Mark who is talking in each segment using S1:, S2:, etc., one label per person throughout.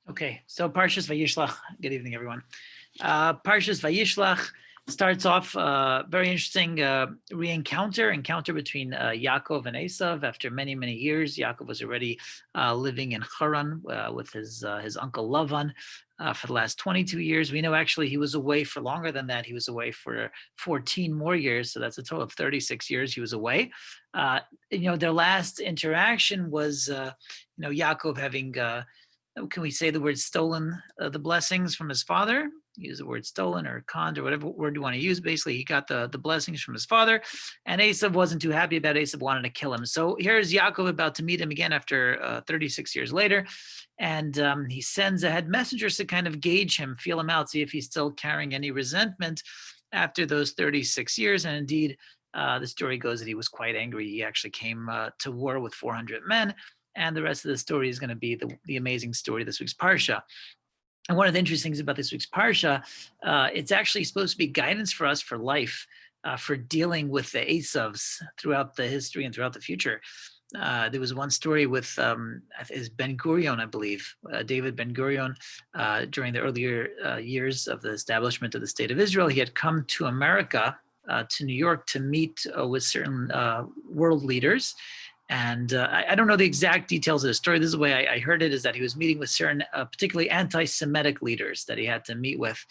S1: Okay, so Parshas Vayishlach. Good evening, everyone. Parshas Vayishlach starts off very interesting encounter between Yaakov and Esav. After many, many years, Yaakov was already living in Haran with his uncle Lavan for the last 22 years. We know actually he was away for longer than that. He was away for 14 more years, so that's a total of 36 years he was away. Their last interaction was, Yaakov having can we say the word stolen the blessings from his father? Use the word stolen or conned or whatever word you want to use. Basically, he got the blessings from his father, and Esav wasn't too happy about it. Esav wanted to kill him. So here's Yaakov about to meet him again after 36 years later, and he sends ahead messengers to kind of gauge him, feel him out, see if he's still carrying any resentment after those 36 years. And indeed, the story goes that he was quite angry. He actually came to war with 400 men. And the rest of the story is going to be the amazing story of this week's Parsha. And one of the interesting things about this week's Parsha, it's actually supposed to be guidance for us for life, for dealing with the Esavs throughout the history and throughout the future. There was one story with is Ben Gurion, I believe, David Ben Gurion, during the earlier years of the establishment of the State of Israel. He had come to America, to New York, to meet with certain world leaders. And I don't know the exact details of the story. This is the way I heard it, is that he was meeting with certain particularly anti-Semitic leaders that he had to meet with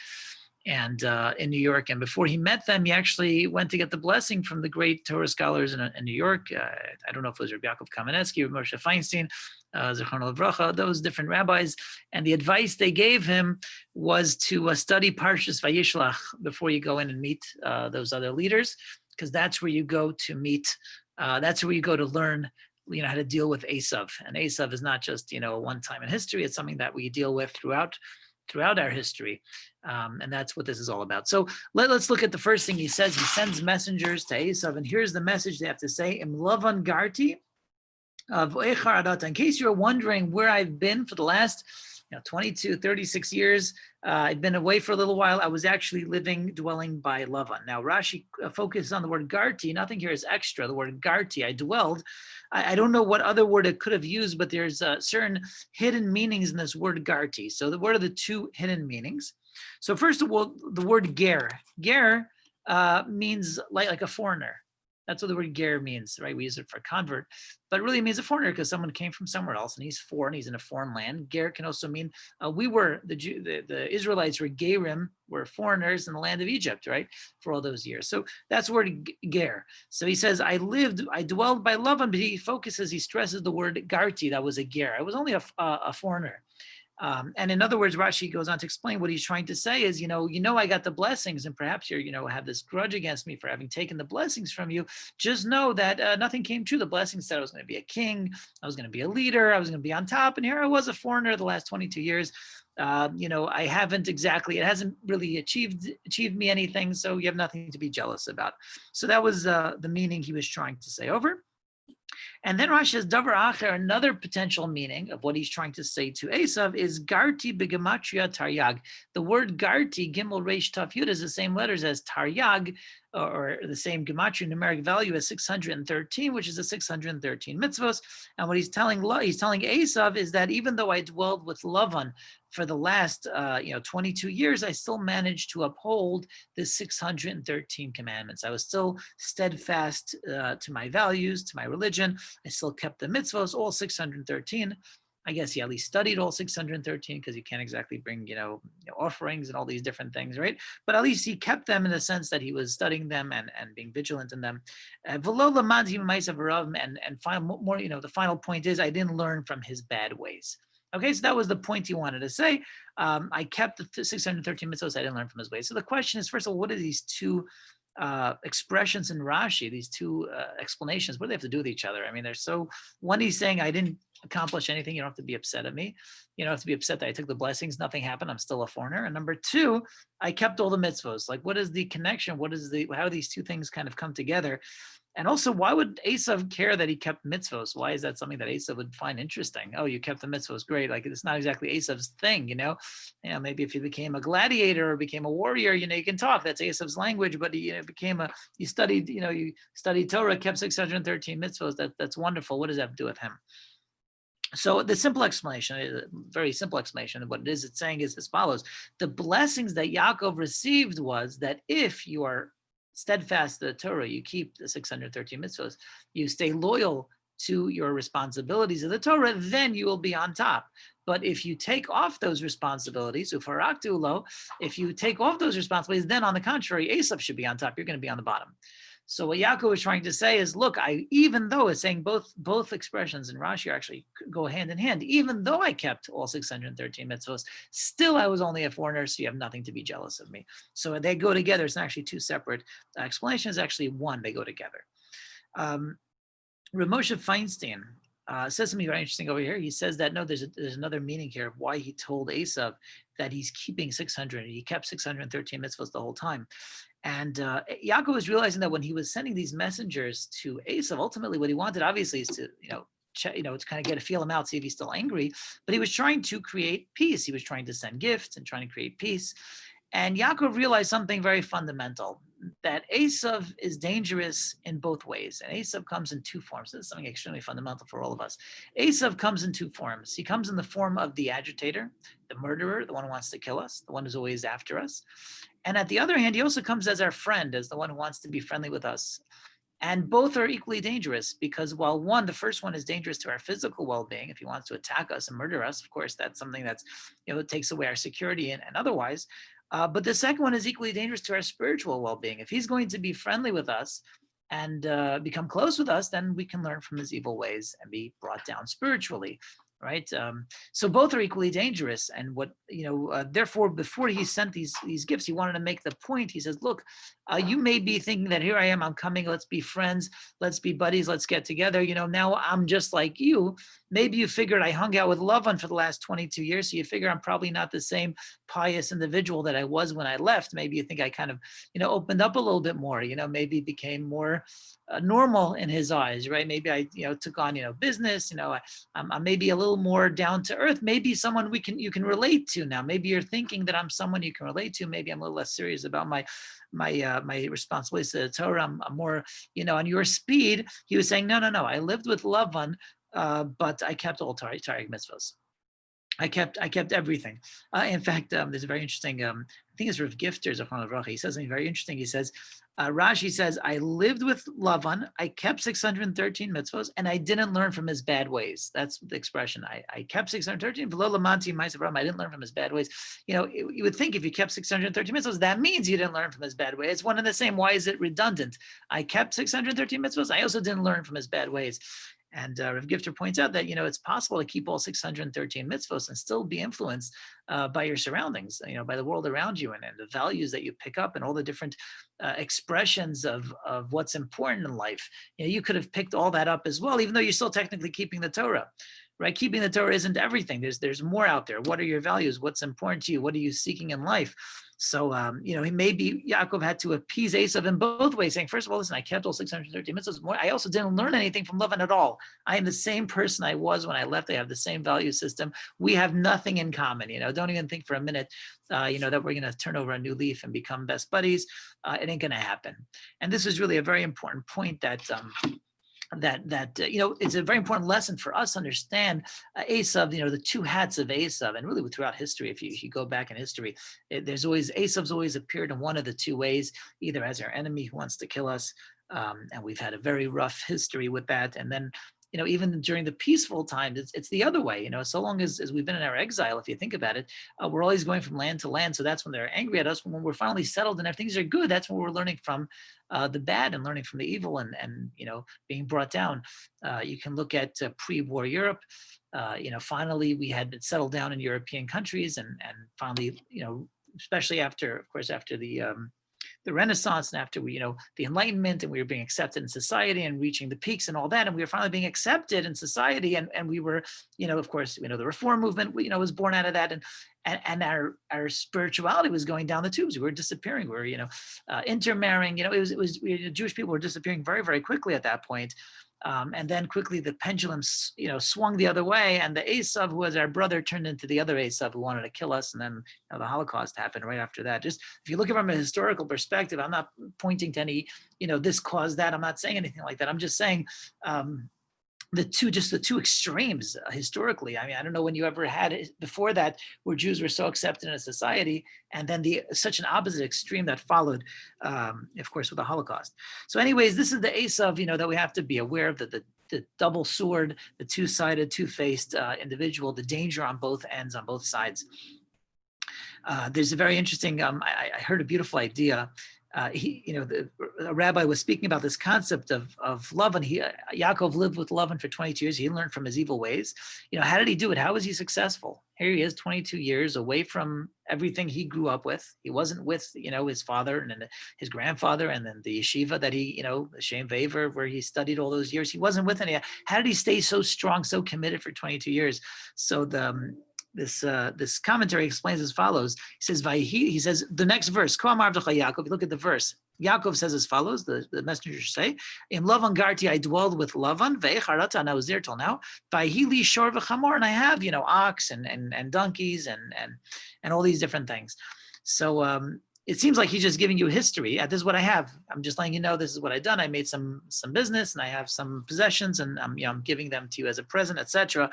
S1: and in New York. And before he met them, he actually went to get the blessing from the great Torah scholars in New York. I don't know if it was Rabbi Yaakov Kamenetsky or Moshe Feinstein, Zechron Livracha, those different rabbis. And the advice they gave him was to study Parshas Vayishlach before you go in and meet those other leaders, because that's where you go to meet. That's where you go to learn, how to deal with Esav. And Esav is not just, a one time in history. It's something that we deal with throughout our history. And that's what this is all about. So let's look at the first thing he says. He sends messengers to Esav, and here's the message they have to say. Im Lavan Garti, in case you're wondering where I've been for the last 22, 36 years. I'd been away for a little while. I was actually dwelling by Lavan. Now, Rashi focuses on the word Garti. Nothing here is extra. The word Garti, I dwelled. I don't know what other word it could have used, but there's certain hidden meanings in this word Garti. So what are the two hidden meanings? So first of all, the word Ger. Ger means like a foreigner. That's what the word ger means, right? We use it for convert, but it really means a foreigner because someone came from somewhere else and he's foreign, he's in a foreign land. Ger can also mean the Israelites were gerim, were foreigners in the land of Egypt, right? For all those years. So that's the word ger. So he says, I dwelled by Lavan, but he stresses the word garti, that was a ger. I was only a foreigner. And in other words, Rashi goes on to explain what he's trying to say is, I got the blessings, and perhaps you're, have this grudge against me for having taken the blessings from you. Just know that nothing came true. The blessings said I was going to be a king, I was going to be a leader, I was going to be on top, and here I was, a foreigner the last 22 years. I haven't exactly, it hasn't really achieved me anything, so you have nothing to be jealous about. So that was the meaning he was trying to say over. And then Rashi says, Davar Acher, another potential meaning of what he's trying to say to Esav is Garti begematria taryag. The word Garti, Gimel Reish Taf Yud, is the same letters as taryag, or the same gematria numeric value as 613, which is the 613 mitzvos. And what he's telling Esav is that even though I dwelled with Lavan for the last 22 years, I still managed to uphold the 613 commandments. I was still steadfast to my values, to my religion. I still kept the mitzvos, all 613. I guess he at least studied all 613 because you can't exactly bring, offerings and all these different things, right? But at least he kept them in the sense that he was studying them and being vigilant in them. And the final point is I didn't learn from his bad ways. Okay, so that was the point he wanted to say. I kept the 613 mitzvahs. I didn't learn from his ways. So the question is, first of all, what are these two expressions in Rashi, these two explanations? What do they have to do with each other? I mean, one, he's saying, I didn't accomplish anything. You don't have to be upset at me. You don't have to be upset that I took the blessings. Nothing happened. I'm still a foreigner. And number two, I kept all the mitzvahs. Like, what is the connection? How do these two things kind of come together? And also, why would Esav care that he kept mitzvos? Why is that something that Esav would find interesting? Oh, you kept the mitzvos, great. Like, it's not exactly Esav's thing, maybe if he became a gladiator or became a warrior, you can talk. That's Esav's language. But he you studied Torah, kept 613 mitzvos. That's wonderful. What does that have to do with him? So the simple explanation, very simple explanation of what it is it's saying is as follows. The blessings that Yaakov received was that if you are steadfast to the Torah, you keep the 613 mitzvahs, you stay loyal to your responsibilities of the Torah, then you will be on top. But if you take off those responsibilities, if you take off those responsibilities, then on the contrary, Esav should be on top. You're going to be on the bottom. So what Yaakov is trying to say is, look, even though it's saying both expressions in Rashi actually go hand in hand, even though I kept all 613 mitzvahs, still I was only a foreigner, so you have nothing to be jealous of me. So they go together. It's not actually two separate explanations, actually one, they go together. Rav Moshe Feinstein says something very interesting over here. He says that no, there's another meaning here of why he told Esav that he's keeping 600. He kept 613 mitzvahs the whole time. And Yaakov was realizing that when he was sending these messengers to Esav, ultimately what he wanted, obviously, is to to kind of feel him out, see if he's still angry. But he was trying to create peace. He was trying to send gifts and trying to create peace. And Yaakov realized something very fundamental, that Esav is dangerous in both ways. And Esav comes in two forms. This is something extremely fundamental for all of us. Esav comes in two forms. He comes in the form of the agitator, the murderer, the one who wants to kill us, the one who's always after us. And at the other hand, he also comes as our friend, as the one who wants to be friendly with us. And both are equally dangerous, because while the first one is dangerous to our physical well-being, if he wants to attack us and murder us, of course, that's something that's, it takes away our security and otherwise. But the second one is equally dangerous to our spiritual well-being. If he's going to be friendly with us and become close with us, then we can learn from his evil ways and be brought down spiritually. Right. So both are equally dangerous. And therefore, before he sent these gifts, he wanted to make the point. He says, look, you may be thinking that here I am, I'm coming, let's be friends, let's be buddies, let's get together. Now I'm just like you. Maybe you figured I hung out with Lavan for the last 22 years. So you figure I'm probably not the same pious individual that I was when I left. Maybe you think I kind of, opened up a little bit more, maybe became more normal in his eyes, right? Maybe I, took on, business, I'm maybe a little more down to earth. Maybe someone you can relate to now. Maybe you're thinking that I'm someone you can relate to. Maybe I'm a little less serious about my responsibilities to the Torah. I'm more, on your speed. He was saying, no. I lived with Lavan, but I kept all Tariq mitzvahs. I kept everything. In fact, there's a very interesting, I think it's Rav Gifter, Zachron Avracha. He says something very interesting. He says, Rashi says, I lived with Lavan, I kept 613 mitzvahs, and I didn't learn from his bad ways. That's the expression. I kept 613, I didn't learn from his bad ways. You would think if you kept 613 mitzvahs, that means you didn't learn from his bad ways. It's one and the same. Why is it redundant? I kept 613 mitzvahs, I also didn't learn from his bad ways. And Rav Gifter points out that, it's possible to keep all 613 mitzvahs and still be influenced by your surroundings, by the world around you and the values that you pick up and all the different expressions of what's important in life. You could have picked all that up as well, even though you're still technically keeping the Torah. Right? Keeping the Torah isn't everything. There's more out there. What are your values? What's important to you? What are you seeking in life? So, Yaakov had to appease Esav in both ways, saying, first of all, listen, I kept all 630 mitzvahs. I also didn't learn anything from Lavan at all. I am the same person I was when I left. I have the same value system. We have nothing in common. Don't even think for a minute, that we're going to turn over a new leaf and become best buddies. It ain't going to happen. And this is really a very important point that it's a very important lesson for us to understand Esav, the two hats of Esav, and really throughout history. If you go back in history, Esav's always appeared in one of the two ways, either as our enemy who wants to kill us, and we've had a very rough history with that, and then even during the peaceful times, it's the other way. So long as we've been in our exile, if you think about it, we're always going from land to land. So that's when they're angry at us. When we're finally settled and things are good, that's when we're learning from the bad and learning from the evil and being brought down. You can look at pre-war Europe. Finally we had been settled down in European countries, and finally, especially after the Renaissance and after the Enlightenment, and we were being accepted in society and reaching the peaks and all that, and we were finally being accepted in society, and we were, of course, the Reform movement, was born out of that, and our spirituality was going down the tubes. We were disappearing. We were, intermarrying. Jewish people were disappearing very, very quickly at that point. And then quickly the pendulum, swung the other way, and the Esav, who was our brother, turned into the other Esav who wanted to kill us, and then the Holocaust happened right after that. Just if you look at it from a historical perspective, I'm not pointing to any, this caused that. I'm not saying anything like that. I'm just saying the two extremes historically. I mean, I don't know when you ever had it before that where Jews were so accepted in a society, and then such an opposite extreme that followed, of course, with the Holocaust. So, anyways, this is the Esav, that we have to be aware of, the double sword, the two-sided, two-faced individual, the danger on both ends, on both sides. There's a very interesting. I heard a beautiful idea. The rabbi was speaking about this concept of Lavan. Yaakov lived with Lavan for 22 years. He learned from his evil ways. How did he do it? How was he successful? Here he is, 22 years away from everything he grew up with. He wasn't with, his father and then his grandfather and then the yeshiva that he, the Shem Vever, where he studied all those years. He wasn't with any. How did he stay so strong, so committed for 22 years? So this commentary explains as follows. He says the next verse, Yaakov, you look at the verse. Yaakov says as follows, the messenger say, in Lavan Garti, I dwelled with Lavan, and I was there till now. Vayhili shor v'chamor, and I have, ox and donkeys and all these different things. So it seems like he's just giving you history. This is what I have. I'm just letting you know this is what I've done. I made some business and I have some possessions and I'm giving them to you as a present, etc.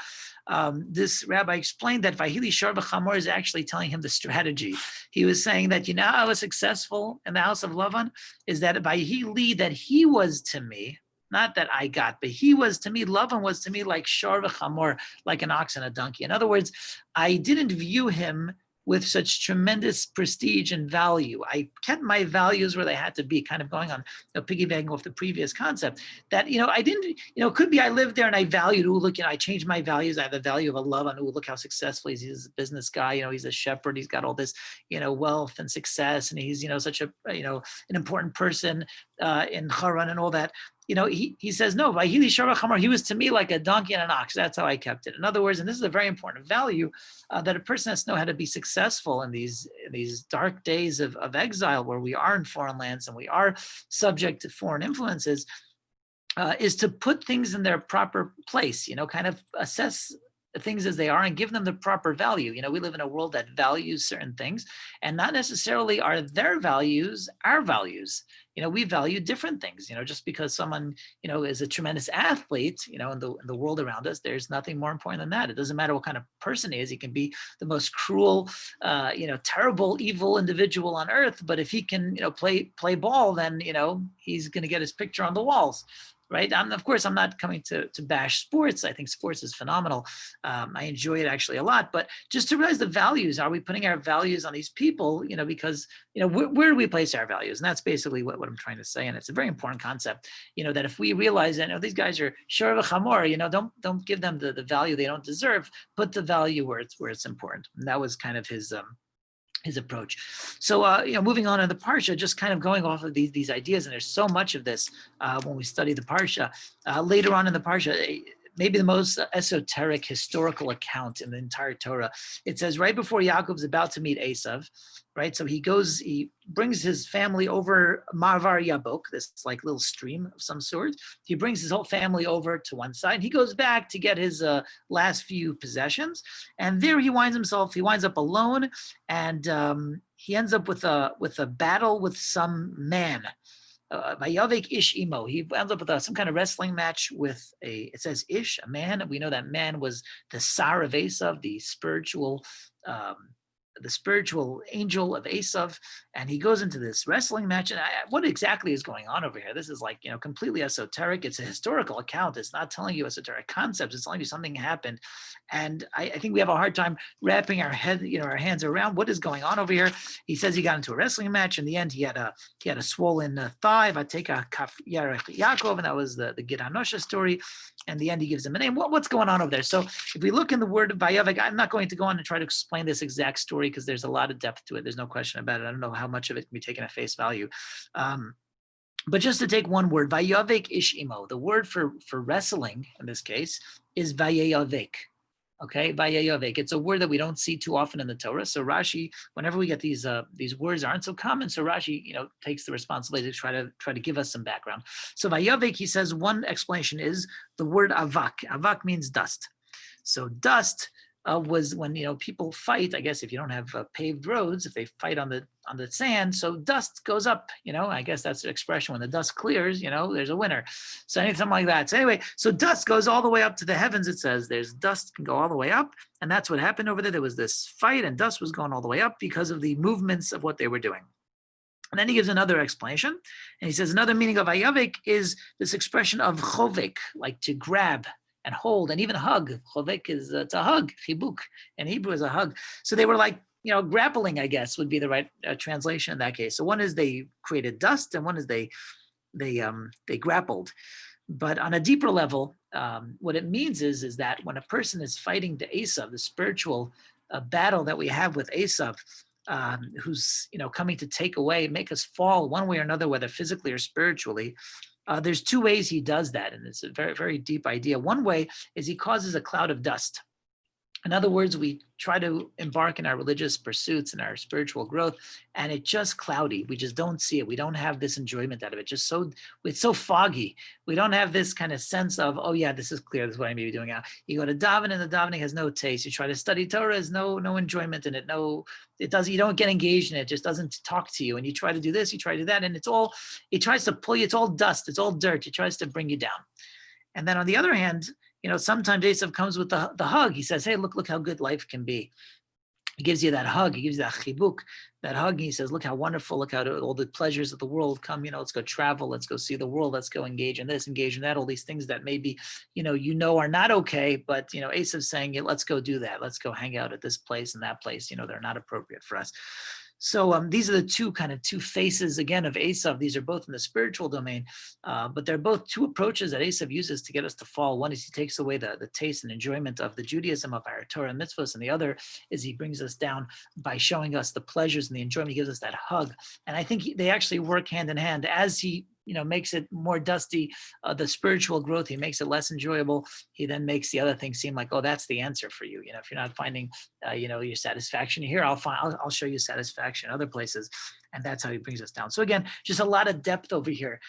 S1: This rabbi explained that Vayhili Shor V'Chamor is actually telling him the strategy. He was saying that how I was successful in the house of Lavan is that Vayhili, that he was to me, not that I got, but he was to me, Lavan was to me like Shor V'Chamor, like an ox and a donkey. In other words, I didn't view him with such tremendous prestige and value. I kept my values where they had to be, kind of going on, piggybacking off the previous concept that, I didn't, could be I lived there and I valued, look, I changed my values. I have the value of a love and look how successful he is. He's a business guy, he's a shepherd. He's got all this, wealth and success. And he's, such a, an important person in Haran and all that. He says, no, Vayhili Shor V'Chamor, he was to me like a donkey and an ox. That's how I kept it. In other words, and this is a very important value, that a person has to know how to be successful in these dark days of exile where we are in foreign lands and we are subject to foreign influences, is to put things in their proper place, kind of assess things as they are and give them the proper value. We live in a world that values certain things and not necessarily are their values our values. We value different things, just because someone, is a tremendous athlete, in the world around us, there's nothing more important than that. It doesn't matter what kind of person he is. He can be the most cruel, terrible, evil individual on earth. But if he can, play ball, then, he's going to get his picture on the walls. Right. Of course, I'm not coming to bash sports. I think sports is phenomenal. I enjoy it actually a lot. But just to realize the values, are we putting our values on these people? Because, where do we place our values? And that's basically what I'm trying to say. And it's a very important concept, that if we realize that, these guys are Shor V'Chamor, don't give them the value they don't deserve. Put the value where it's important. And that was kind of his approach. So, moving on in the Parsha, just kind of going off of these ideas, and there's so much of this when we study the Parsha. Later on in the Parsha, maybe the most esoteric historical account in the entire Torah. It says right before Yaakov's about to meet Esav, right? So he brings his family over Marvar Yabok, this like little stream of some sort. He brings his whole family over to one side. And he goes back to get his last few possessions. And there he winds up alone, and he ends up with a battle with some man. Vayavek Ish Imo. He ends up with some kind of wrestling match with it says Ish, a man. We know that man was the Sar of Esav, the spiritual angel of Esav, and he goes into this wrestling match. And what exactly is going on over here? This is like, completely esoteric. It's a historical account. It's not telling you esoteric concepts. It's telling you something happened. And I think we have a hard time wrapping our hands around what is going on over here. He says he got into a wrestling match. In the end, he had a swollen thigh. Vateka Kaf Yarech Yaakov, and that was the Gid Hanosha story. And the end, he gives him a name. What's going on over there? So if we look in the word Vayavek, I'm not going to go on and try to explain this exact story because there's a lot of depth to it. There's no question about it. I don't know how much of it can be taken at face value. But just to take one word, Vayavek Ish Imo, the word for wrestling in this case is Vayavek. Okay, Vayavek. It's a word that we don't see too often in the Torah. So Rashi, whenever we get these words aren't so common, so Rashi, takes the responsibility to try to give us some background. So Vayavek, he says, one explanation is the word avak. Avak means dust. So dust was when people fight. I guess if you don't have paved roads, if they fight on the sand, so dust goes up. I guess that's the expression. When the dust clears, there's a winner. So anything like that. So anyway, so dust goes all the way up to the heavens. It says there's dust can go all the way up, and that's what happened over there. There was this fight, and dust was going all the way up because of the movements of what they were doing. And then he gives another explanation, and he says another meaning of ayavik is this expression of chovek, like to grab and hold and even hug. Chovek is it's a hug. Chibuk in Hebrew is a hug. So they were like grappling, I guess would be the right translation in that case. So one is they created dust, and one is they grappled. But on a deeper level, what it means is that when a person is fighting the Esav, the spiritual battle that we have with Esav, who's coming to take away, make us fall one way or another, whether physically or spiritually. There's two ways he does that, and it's a very, very deep idea. One way is he causes a cloud of dust. In other words, we try to embark in our religious pursuits and our spiritual growth, and it's just cloudy. We just don't see it. We don't have this enjoyment out of it. It's so foggy. We don't have this kind of sense of, oh yeah, this is clear. This is what I may be doing now. You go to daven, and the davening has no taste. You try to study Torah, there's no enjoyment in it. You don't get engaged in it. It just doesn't talk to you. And you try to do this, you try to do that, and it tries to pull you. It's all dust. It's all dirt. It tries to bring you down. And then on the other hand, sometimes Esav comes with the hug. He says, hey, look how good life can be. He gives you that hug. He gives you that chibuk, that hug. And he says, look how wonderful, look how all the pleasures of the world come. Let's go travel. Let's go see the world. Let's go engage in this, engage in that. All these things that maybe, are not okay. But, Esav's saying, let's go do that. Let's go hang out at this place and that place. They're not appropriate for us. So these are the two faces, again, of Esav. These are both in the spiritual domain, but they're both two approaches that Esav uses to get us to fall. One is he takes away the taste and enjoyment of the Judaism of our Torah and mitzvahs, and the other is he brings us down by showing us the pleasures and the enjoyment. He gives us that hug. And I think they actually work hand in hand. As he makes it more dusty, the spiritual growth, he makes it less enjoyable. He then makes the other things seem like, oh, that's the answer for you. If you're not finding, your satisfaction here, I'll show you satisfaction in other places. And that's how he brings us down. So again, just a lot of depth over here.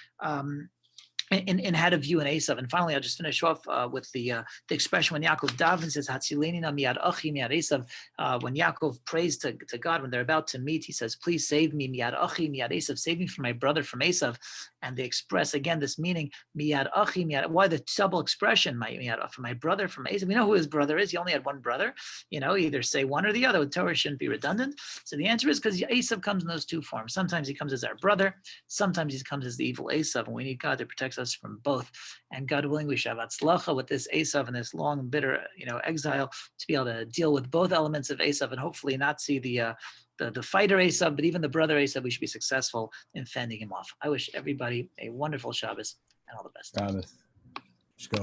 S1: In how to view an Esav. And finally, I'll just finish off with the expression when Yaakov davens says, Hatzileni na miyad achi miyad Esav. When Yaakov prays to God, when they're about to meet, he says, please save me, miyad achi miyad Esav, save me from my brother from Esav. And they express, again, this meaning, miyad achi miyad. Why the double expression, miyad, from my brother from Esav? We know who his brother is. He only had one brother. Either say one or the other. Torah shouldn't be redundant. So the answer is because Esav comes in those two forms. Sometimes he comes as our brother. Sometimes he comes as the evil Esav, and we need God to protect us from both. And God willing, we shall have atzlacha with this Esav and this long and bitter, exile, to be able to deal with both elements of Esav and hopefully not see the fighter Esav, but even the brother Esav. We should be successful in fending him off. I wish everybody a wonderful Shabbos and all the best.
S2: Shabbos.